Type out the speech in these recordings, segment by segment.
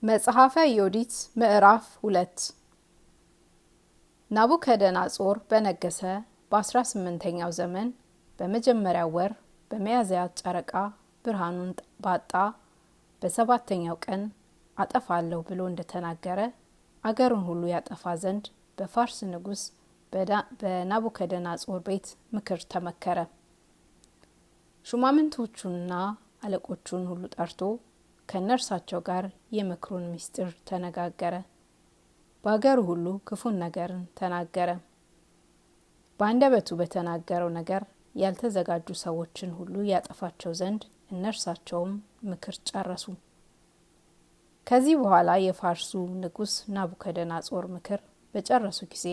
መጽሐፈ ዮዲት ምዕራፍ 2 ናቡከደነፆር በነገሰ በ18ኛው ዘመን በመጀመሪያው ወር በሚያዝያ ጨረቃ ብርሃኑን ባጣ በሰባተኛው ቀን አጠፋለሁ ብሎ እንደተናገረ አገሩን ሁሉ ያጠፋ ዘንድ በፋርስ ንጉስ በናቡከደነፆር ቤት ምክር ተመከረ። ሹማምንቶቹንና አለቆቹን ሁሉ ጠርቶ ከነርሳቸው ጋር የምክሩን ምስጢር ተነጋገረ። በአገሩ ሁሉ ክፉን ነገርን ተናገረ። በአንደበቱ በተናገረው ነገር ያልተዘጋጁ ሰዎችን ሁሉ ያጠፋቸው ዘንድ እነርሳቸውም ምክር ጨረሱ። ከዚህ በኋላ የፋርሱ ንጉስ ናቡከደነፆር ምክር በጨረሱ ጊዜ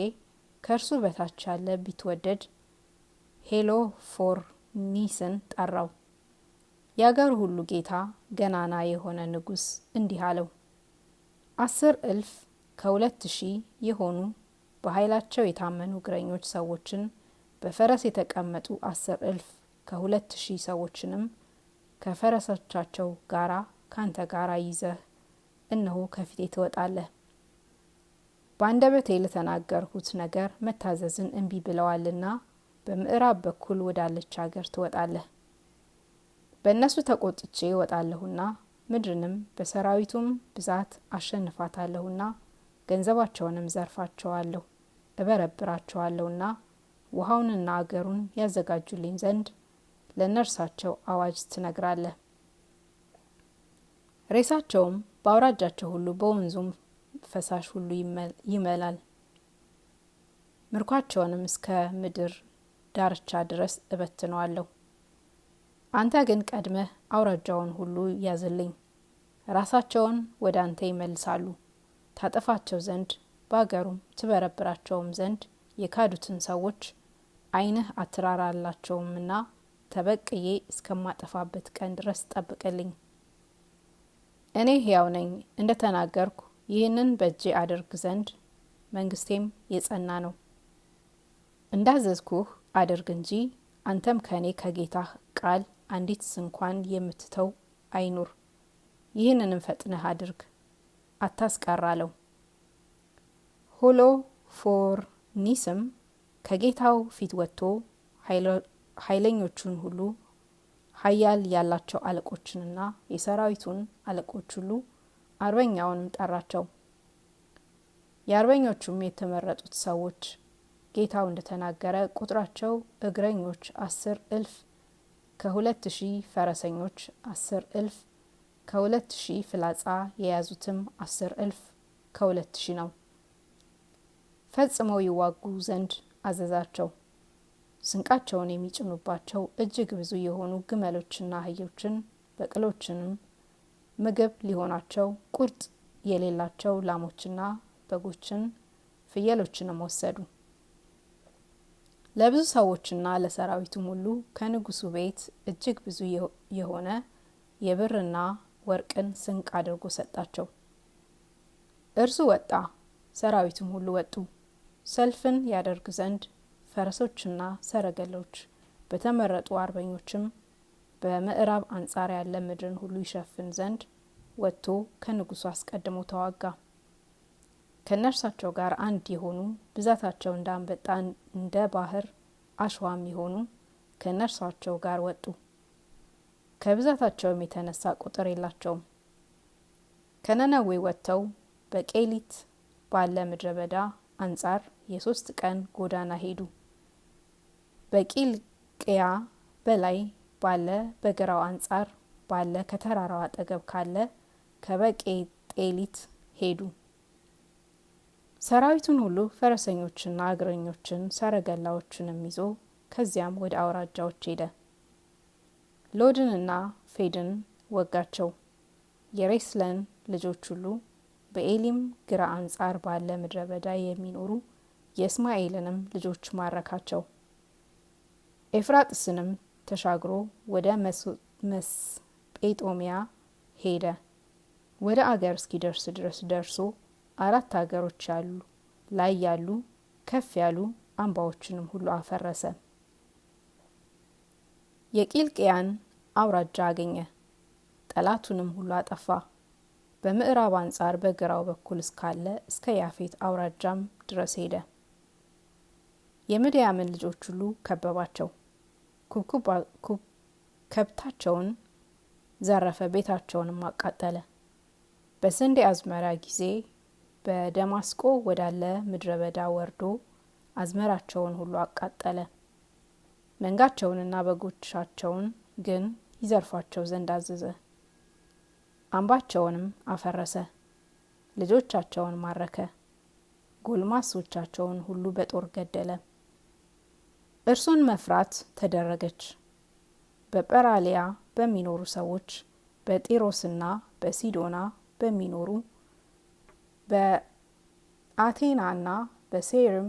ከእርሱ በታች ያለ ቢትወደድ ሄሎፎርኒስን ጠራው። የአገሩ ሁሉ ጌታ ገናና የሆነ ንጉስ እንዲህ አለው፣ 10,000 ከ2,000 የሆኑ በኃይላቸው የታመኑ እግረኞች ሰዎችን በፈረስ የተቀመጡ 10,000 ከ2,000 ሰዎችንም ከፈረሶቻቸው ጋራ ካንተ ጋራ ይዘህ እነሆ ከፊቴ ትወጣለህ። በአንደበቴ ለተናገርሁት ነገር መታዘዝን እንቢ ብለዋልና በምዕራብ በኩል ወዳለች አገር ትወጣለህ። በእነሱ ተቆጥቼ እወጣለሁና ምድርንም በሰራዊቱም ብዛት አሸንፋታለሁና ገንዘባቸውንም ዘርፋቸዋለሁ፣ እበረብራቸዋለሁና ውሃውንና አገሩን ያዘጋጁልኝ ዘንድ ለነርሳቸው አዋጅ ትነግራለህ። ሬሳቸውም በአውራጃቸው ሁሉ በወንዙም ፈሳሽ ሁሉ ይመላል። ምርኳቸውንም እስከ ምድር ዳርቻ ድረስ እበትነዋለሁ። አንተ ግን ቀድመህ አውራጃውን ሁሉ ያዝልኝ። ራሳቸውን ወደ አንተ ይመልሳሉ፣ ታጠፋቸው ዘንድ በአገሩም ትበረብራቸውም ዘንድ የካዱትን ሰዎች ዓይንህ አትራራላቸውምና ተበቅዬ እስከማጠፋበት ቀን ድረስ ጠብቅልኝ። እኔ ሕያው ነኝ እንደ ተናገርኩ ይህንን በእጄ አድርግ ዘንድ መንግስቴም የጸና ነው። እንዳዘዝኩህ አድርግ እንጂ አንተም ከኔ ከጌታህ ቃል አንዲት ስንኳን የምትተው አይኑር። ይህንንም ፈጥነህ አድርግ፣ አታስቀራለው። ሆሎፎርኒስም ከጌታው ፊት ወጥቶ ኃይለኞቹን ሁሉ ኃያል ያላቸው አለቆችንና የሰራዊቱን አለቆች ሁሉ አርበኛውንም ጠራቸው። የአርበኞቹም የተመረጡት ሰዎች ጌታው እንደተናገረ ቁጥራቸው እግረኞች 10,000 ከ2,000 ፈረሰኞች 10,000 ከ2,000 ፍላጻ የያዙትም 10,000 ከ2,000 ነው። ፈጽመው ይዋጉ ዘንድ አዘዛቸው። ስንቃቸውን የሚጭኑባቸው እጅግ ብዙ የሆኑ ግመሎችና አህዮችን በቅሎችንም ምግብ ሊሆናቸው ቁርጥ የሌላቸው ላሞችና በጎችን ፍየሎችንም ወሰዱ። ለብዙ ሰዎችና ለሰራዊቱም ሁሉ ከንጉሱ ቤት እጅግ ብዙ የሆነ የብርና ወርቅን ስንቅ አድርጎ ሰጣቸው። እርሱ ወጣ፣ ሰራዊቱም ሁሉ ወጡ። ሰልፍን ያደርግ ዘንድ ፈረሶችና ሰረገሎች በተመረጡ አርበኞችም በምዕራብ አንጻር ያለ ምድርን ሁሉ ይሸፍን ዘንድ ወጥቶ ከንጉሱ አስቀድሞ ተዋጋ። ከነርሳቸው ጋር አንድ የሆኑ ብዛታቸው እንደ አንበጣ እንደ ባህር አሸዋም የሆኑ ከነርሳቸው ጋር ወጡ። ከብዛታቸውም የተነሳ ቁጥር የላቸውም። ከነነዌ ወጥተው በቄሊት ባለ ምድረ በዳ አንጻር የ3 ቀን ጎዳና ሄዱ። በቂልቅያ በላይ ባለ በግራው አንጻር ባለ ከተራራው አጠገብ ካለ ከበቄጤሊት ሄዱ። ሰራዊቱን ሁሉ ፈረሰኞችና እግረኞችን ሰረገላዎችንም ይዞ ከዚያም ወደ አውራጃዎች ሄደ። ሎድንና ፌድን ወጋቸው። የሬስለን ልጆች ሁሉ በኤሊም ግራ አንጻር ባለ ምድረ በዳ የሚኖሩ የእስማኤልንም ልጆች ማረካቸው። ኤፍራጥስንም ተሻግሮ ወደ መስጴጦሚያ ሄደ። ወደ አገር እስኪደርስ ድረስ ደርሶ 4 አገሮች ያሉ ከፍ ያሉ አምባዎችንም ሁሉ አፈረሰ። የቂልቅያን አውራጃ አገኘ፣ ጠላቱንም ሁሉ አጠፋ። በምዕራብ አንጻር በግራው በኩል እስካለ እስከ ያፌት አውራጃም ድረስ ሄደ። የምድያምን ልጆች ሁሉ ከበባቸው። ከብታቸውን ዘረፈ፣ ቤታቸውንም አቃጠለ። በስንዴ አዝመራ ጊዜ በደማስቆ ወዳለ ምድረ በዳ ወርዶ አዝመራቸውን ሁሉ አቃጠለ። መንጋቸውንና በጎቻቸውን ግን ይዘርፏቸው ዘንድ አዘዘ። አምባቸውንም አፈረሰ፣ ልጆቻቸውን ማረከ፣ ጎልማሶቻቸውን ሁሉ በጦር ገደለ። እርሱን መፍራት ተደረገች። በጰራሊያ በሚኖሩ ሰዎች፣ በጢሮስና በሲዶና በሚኖሩ፣ በአቴናና በሴርም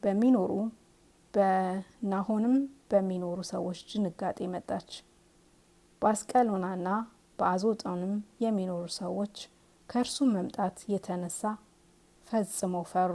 በሚኖሩ፣ በናሆንም በሚኖሩ ሰዎች ድንጋጤ መጣች። በአስቀሎናና በአዞጦንም የሚኖሩ ሰዎች ከእርሱ መምጣት የተነሳ ፈጽመው ፈሩ።